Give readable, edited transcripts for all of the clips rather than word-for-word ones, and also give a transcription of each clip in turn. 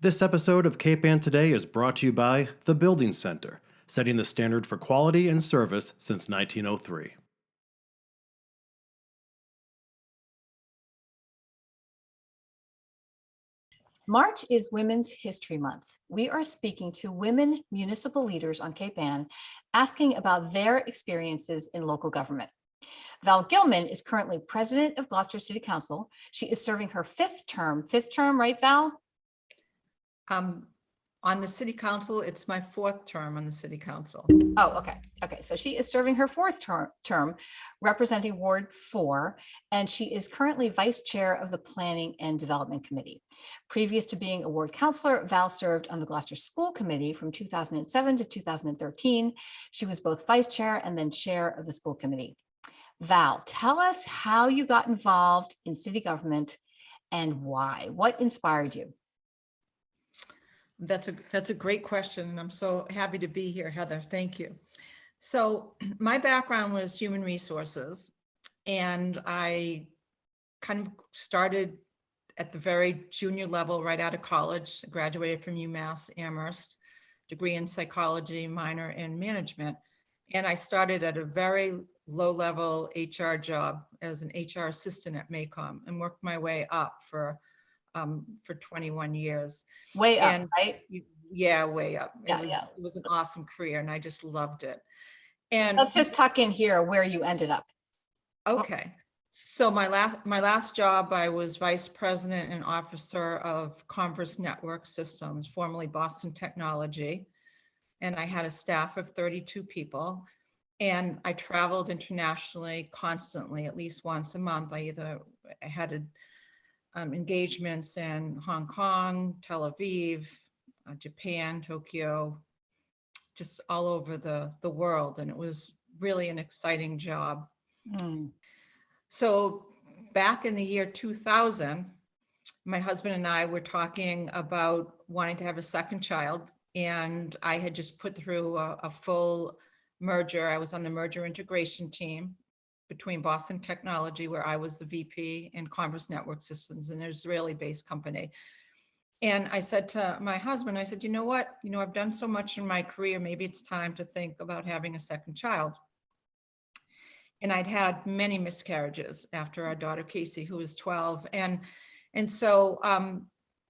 This episode of Cape Ann Today is brought to you by the Building Center, setting the standard for quality and service since 1903. March is Women's History Month. We are speaking to women municipal leaders on Cape Ann, asking about their experiences in local government. Val Gilman is currently president of Gloucester City Council. She is serving her fifth term, right, Val? On the city council, it's my fourth term on the city council. Oh, okay. Okay. So she is serving her fourth term representing Ward 4, and she is currently vice chair of the Planning and Development Committee. Previous to being a ward councilor, Val served on the Gloucester School Committee from 2007 to 2013. She was both vice chair and then chair of the school committee. Val, tell us how you got involved in city government and why. What inspired you? That's a great question, and I'm so happy to be here, Heather. Thank you. So my background was human resources, and I kind of started at the very junior level right out of college. I graduated from UMass Amherst, degree in psychology, minor in management, and I started at a very low-level HR job as an HR assistant at Maycom and worked my way up for 21 years. Way up, right? Yeah, way up. Yeah, it was an awesome career and I just loved it. And let's just tuck in here where you ended up. Okay. So my last job, I was vice president and officer of Converse Network Systems, formerly Boston Technology. And I had a staff of 32 people. And I traveled internationally constantly, at least once a month. I had engagements in Hong Kong, Tel Aviv, Japan, Tokyo, just all over the world. And it was really an exciting job. So back in the year 2000, my husband and I were talking about wanting to have a second child. And I had just put through a full merger. I was on the merger integration team between Boston Technology, where I was the VP, and Converse Network Systems, an Israeli-based company. And I said to my husband, I said, you know what? I've done so much in my career, maybe it's time to think about having a second child. And I'd had many miscarriages after our daughter, Casey, who was 12. And so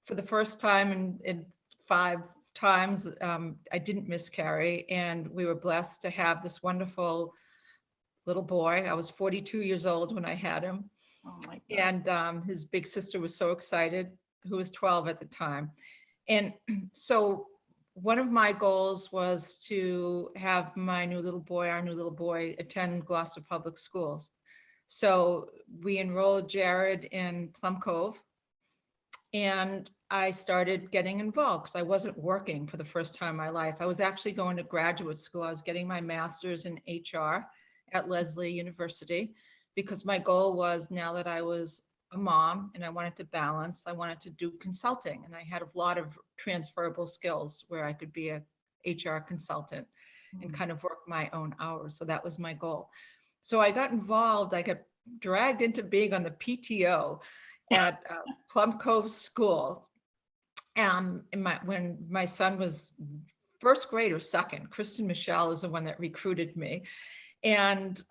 for the first time in 5 times, I didn't miscarry. And we were blessed to have this wonderful little boy. I was 42 years old when I had him. Oh my God. And his big sister was so excited, who was 12 at the time. And so one of my goals was to have our new little boy, attend Gloucester Public Schools. So we enrolled Jared in Plum Cove, and I started getting involved because I wasn't working for the first time in my life. I was actually going to graduate school. I was getting my master's in HR at Lesley University, because my goal was, now that I was a mom and I wanted to balance, I wanted to do consulting. And I had a lot of transferable skills where I could be a HR consultant and kind of work my own hours. So that was my goal. So I got involved, I got dragged into being on the PTO at Plum Cove School. When my son was first grade or second, Kristen Michelle is the one that recruited me. And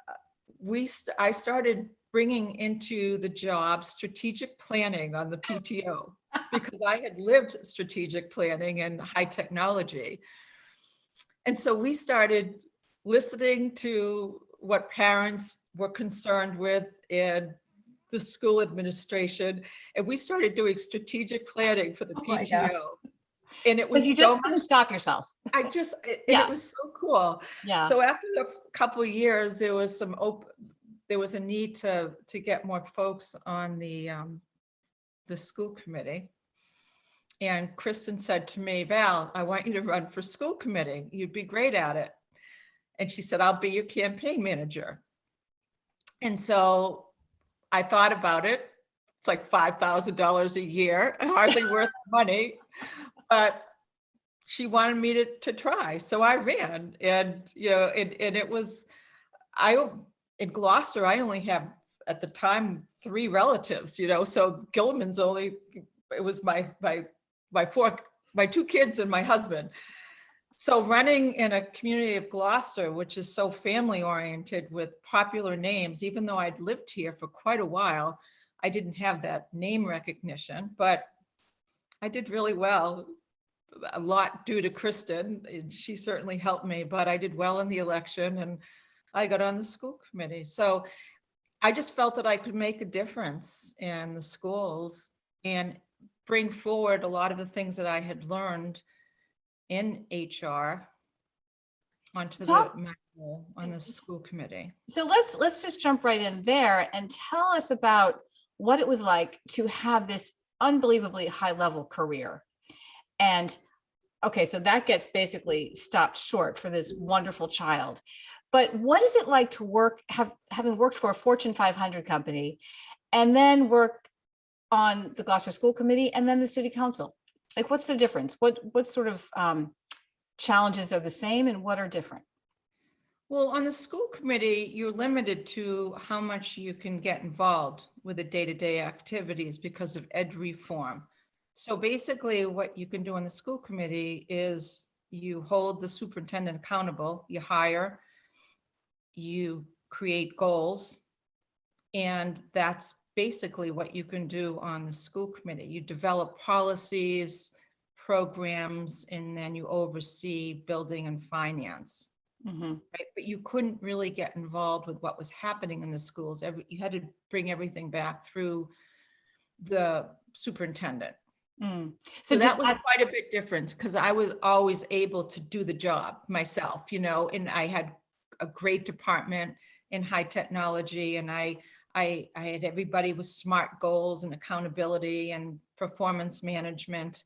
I started bringing into the job strategic planning on the PTO because I had lived strategic planning and high technology. And so we started listening to what parents were concerned with in the school administration. And we started doing strategic planning for the PTO. And it was you just couldn't stop yourself. It was so cool. Yeah. So after a couple of years, there was a need to get more folks on the school committee. And Kristen said to me, Val, I want you to run for school committee. You'd be great at it. And she said, I'll be your campaign manager. And so I thought about it. It's like $5,000 a year, hardly worth the money. But she wanted me to try. So I ran, and, it was, in Gloucester, I only have at the time 3 relatives, so Gilman's it was my my two kids and my husband. So running in a community of Gloucester, which is so family oriented with popular names, even though I'd lived here for quite a while, I didn't have that name recognition, but I did really well, a lot due to Kristen. And she certainly helped me, but I did well in the election and I got on the school committee. So I just felt that I could make a difference in the schools and bring forward a lot of the things that I had learned in HR onto my role on the school committee. So let's just jump right in there and tell us about what it was like to have this unbelievably high level career. And okay, so that gets basically stopped short for this wonderful child. But what is it like to work, having worked for a Fortune 500 company and then work on the Gloucester School Committee and then the City Council? Like, what's the difference? What sort of challenges are the same and what are different? Well, on the school committee, you're limited to how much you can get involved with the day-to-day activities because of ed reform. So basically what you can do on the school committee is you hold the superintendent accountable, you hire, you create goals, and that's basically what you can do on the school committee. You develop policies, programs, and then you oversee building and finance. Mm-hmm. Right? But you couldn't really get involved with what was happening in the schools. You had to bring everything back through the superintendent. Mm. So that was quite a bit different because I was always able to do the job myself, and I had a great department in high technology, and I had everybody with SMART goals and accountability and performance management.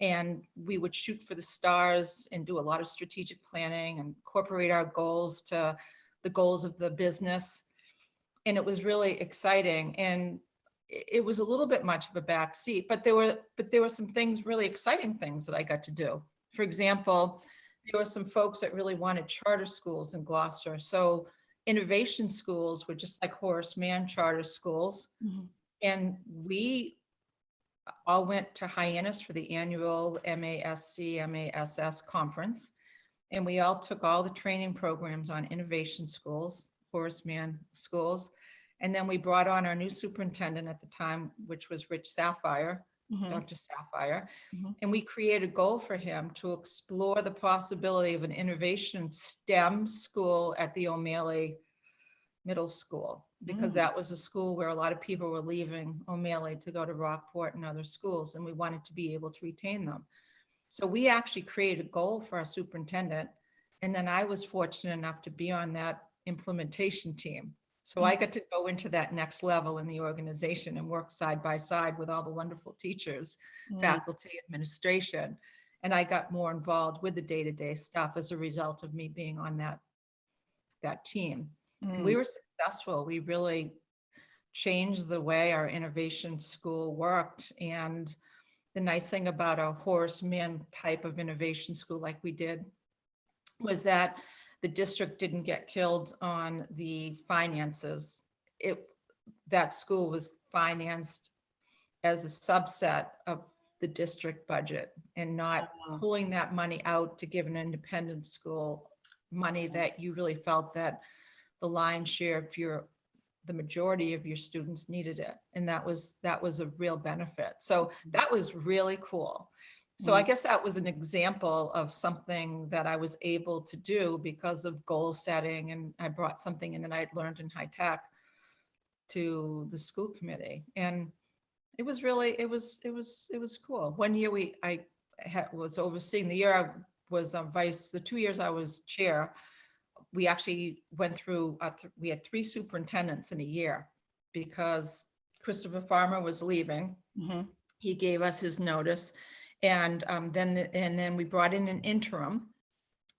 And we would shoot for the stars and do a lot of strategic planning and incorporate our goals to the goals of the business. And it was really exciting. And it was a little bit much of a backseat, but there were some things, really exciting things that I got to do. For example, there were some folks that really wanted charter schools in Gloucester. So innovation schools were just like Horace Mann charter schools. Mm-hmm. And we all went to Hyannis for the annual MASC/MASS conference. And we all took all the training programs on innovation schools, Horace Mann schools. And then we brought on our new superintendent at the time, which was Rich Sapphire, mm-hmm. Dr. Sapphire. Mm-hmm. And we created a goal for him to explore the possibility of an innovation STEM school at the O'Malley Middle School, because that was a school where a lot of people were leaving O'Malley to go to Rockport and other schools, and we wanted to be able to retain them. So we actually created a goal for our superintendent. And then I was fortunate enough to be on that implementation team. So I got to go into that next level in the organization and work side by side with all the wonderful teachers, faculty, administration. And I got more involved with the day-to-day stuff as a result of me being on that team. We were successful. We really changed the way our innovation school worked. And the nice thing about a Horace Mann type of innovation school like we did was that the district didn't get killed on the finances. That school was financed as a subset of the district budget and not pulling that money out to give an independent school money that you really felt that the lion's share of the majority of your students needed it. And that was a real benefit. So that was really cool. So I guess that was an example of something that I was able to do because of goal setting. And I brought something in that I had learned in high tech to the school committee. And it was really, it was cool. One year I was overseeing, the year I was vice, the 2 years I was chair, we actually went through, we had 3 superintendents in a year because Christopher Farmer was leaving. Mm-hmm. He gave us his notice. And then we brought in an interim,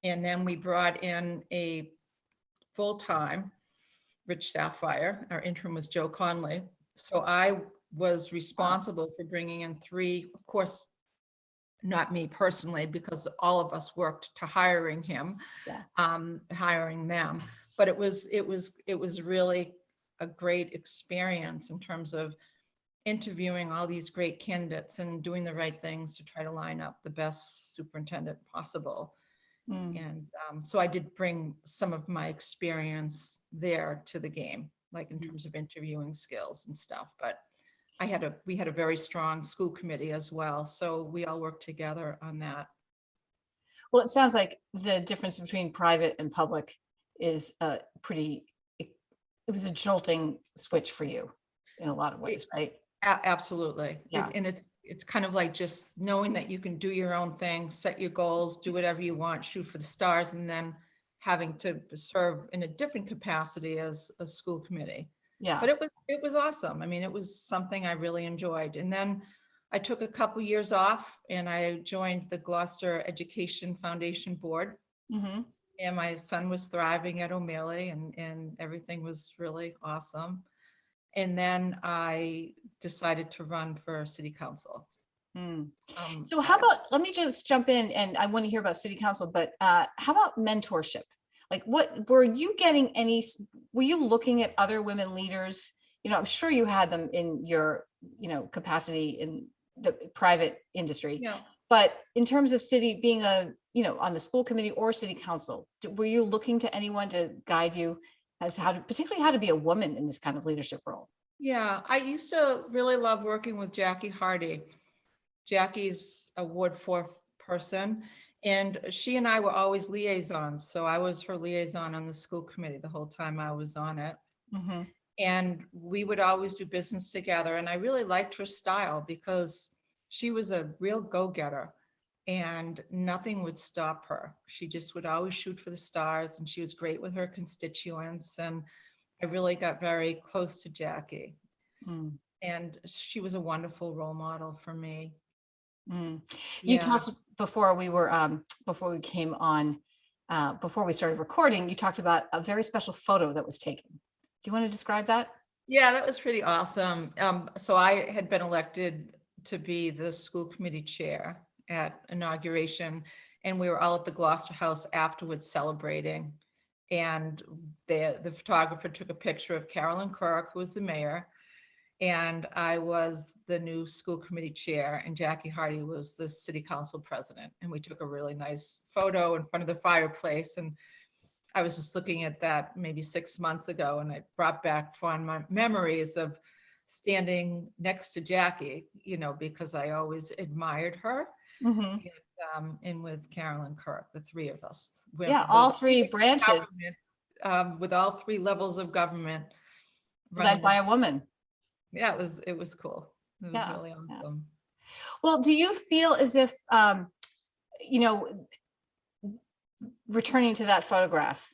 and then we brought in a full-time, Rich Sapphire. Our interim was Joe Conley. So I was responsible for bringing in 3, of course, not me personally, because all of us worked to hiring him, hiring them. But it was really a great experience in terms of interviewing all these great candidates and doing the right things to try to line up the best superintendent possible. And so I did bring some of my experience there to the game, like in terms of interviewing skills and stuff. But we had a very strong school committee as well. So we all worked together on that. Well, it sounds like the difference between private and public is it was a jolting switch for you in a lot of ways, right? Absolutely. Yeah. And it's kind of like just knowing that you can do your own thing, set your goals, do whatever you want, shoot for the stars, and then having to serve in a different capacity as a school committee. Yeah. But it was awesome. I mean, it was something I really enjoyed. And then I took a couple years off and I joined the Gloucester Education Foundation Board. And my son was thriving at O'Malley and everything was really awesome. And then I decided to run for city council. So how about, let me just jump in, and I want to hear about city council, but how about mentorship? Like, what were you getting were you looking at other women leaders? You know, I'm sure you had them in your, capacity in the private industry. Yeah. But in terms of city being on the school committee or city council, were you looking to anyone to guide you as particularly how to be a woman in this kind of leadership role? Yeah, I used to really love working with Jackie Hardy. Jackie's a Ward 4 person, and she and I were always liaisons. So I was her liaison on the school committee the whole time I was on it. And we would always do business together. And I really liked her style because she was a real go-getter and nothing would stop her. She just would always shoot for the stars, and she was great with her constituents. And I really got very close to Jackie. And she was a wonderful role model for me. You talked before before we came on, before we started recording, you talked about a very special photo that was taken. Do you want to describe that? Yeah, that was pretty awesome. So I had been elected to be the school committee chair at inauguration, and we were all at the Gloucester House afterwards celebrating. And the photographer took a picture of Carolyn Kirk, who was the mayor, and I was the new school committee chair, and Jackie Hardy was the city council president. And we took a really nice photo in front of the fireplace. And I was just looking at that maybe 6 months ago, and it brought back fond memories of standing next to Jackie, because I always admired her. And with Carolyn Kirk, the three of us. Yeah, all three branches. With all three levels of government. Led by a woman. Yeah, it was cool. It was really awesome. Well, do you feel as if, returning to that photograph,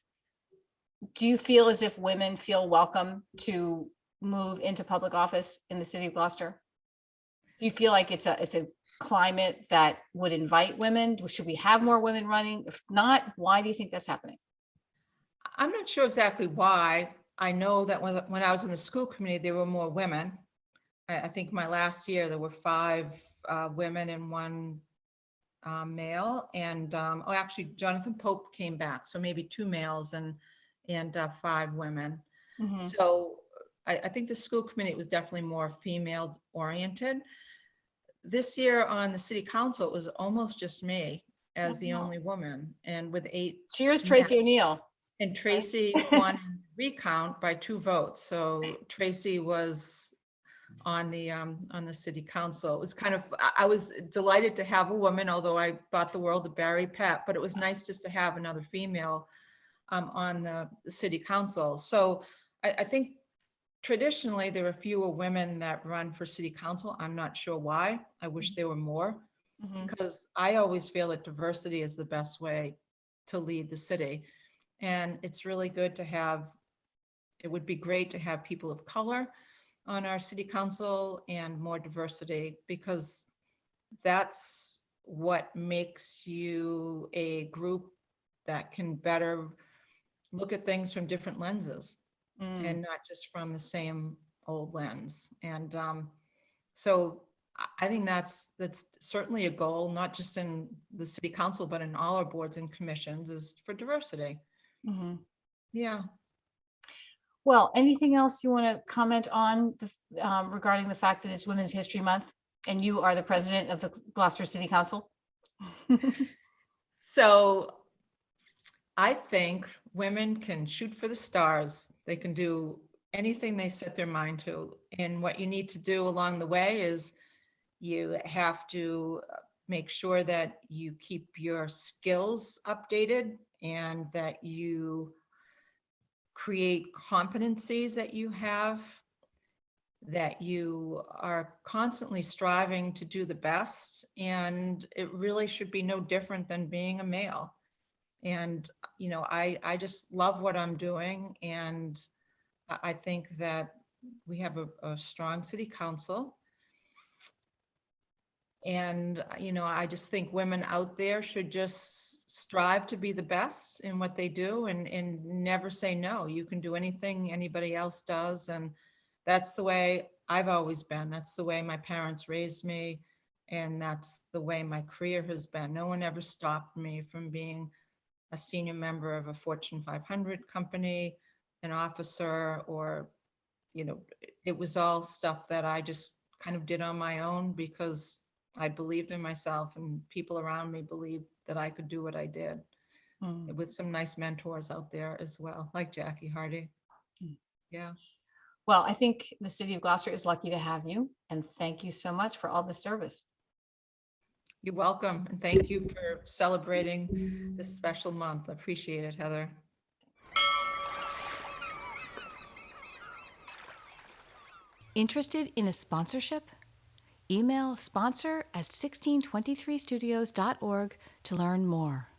do you feel as if women feel welcome to move into public office in the city of Gloucester? Do you feel like it's a climate that would invite women? Should we have more women running? If not, why do you think that's happening? I'm not sure exactly why. I know that when I was in the school committee, there were more women. I think my last year, there were 5 women and 1 male. And actually, Jonathan Pope came back. So maybe 2 males and 5 women. So I think the school committee was definitely more female oriented. This year on the city council, it was almost just me as the only woman, and with 8. Cheers, Tracy O'Neill. And Tracy won recount by 2 votes. So Tracy was on the city council. It was I was delighted to have a woman, although I thought the world of Barry Pett, but it was nice just to have another female on the city council. So I think traditionally there are fewer women that run for city council. I'm not sure why. I wish there were more, because I always feel that diversity is the best way to lead the city. And it's really good to have, it would be great to have people of color on our city council and more diversity, because that's what makes you a group that can better look at things from different lenses and not just from the same old lens. And so I think that's certainly a goal, not just in the city council, but in all our boards and commissions, is for diversity. Yeah. Well, anything else you want to comment on regarding the fact that it's Women's History Month and you are the president of the Gloucester City Council? So I think women can shoot for the stars. They can do anything they set their mind to. And what you need to do along the way is you have to make sure that you keep your skills updated and that you create competencies that you have, that you are constantly striving to do the best. And it really should be no different than being a male. And, I just love what I'm doing. And I think that we have a strong city council. And, I just think women out there should just strive to be the best in what they do and never say no. You can do anything anybody else does. And that's the way I've always been. That's the way my parents raised me. And that's the way my career has been. No one ever stopped me from being a senior member of a Fortune 500 company, an officer, or, it was all stuff that I just kind of did on my own because I believed in myself and people around me believed that I could do what I did, with some nice mentors out there as well, like Jackie Hardy. Yeah. Well, I think the city of Gloucester is lucky to have you, and thank you so much for all the service. You're welcome. And thank you for celebrating this special month. I appreciate it, Heather. Interested in a sponsorship? Email sponsor@1623studios.org to learn more.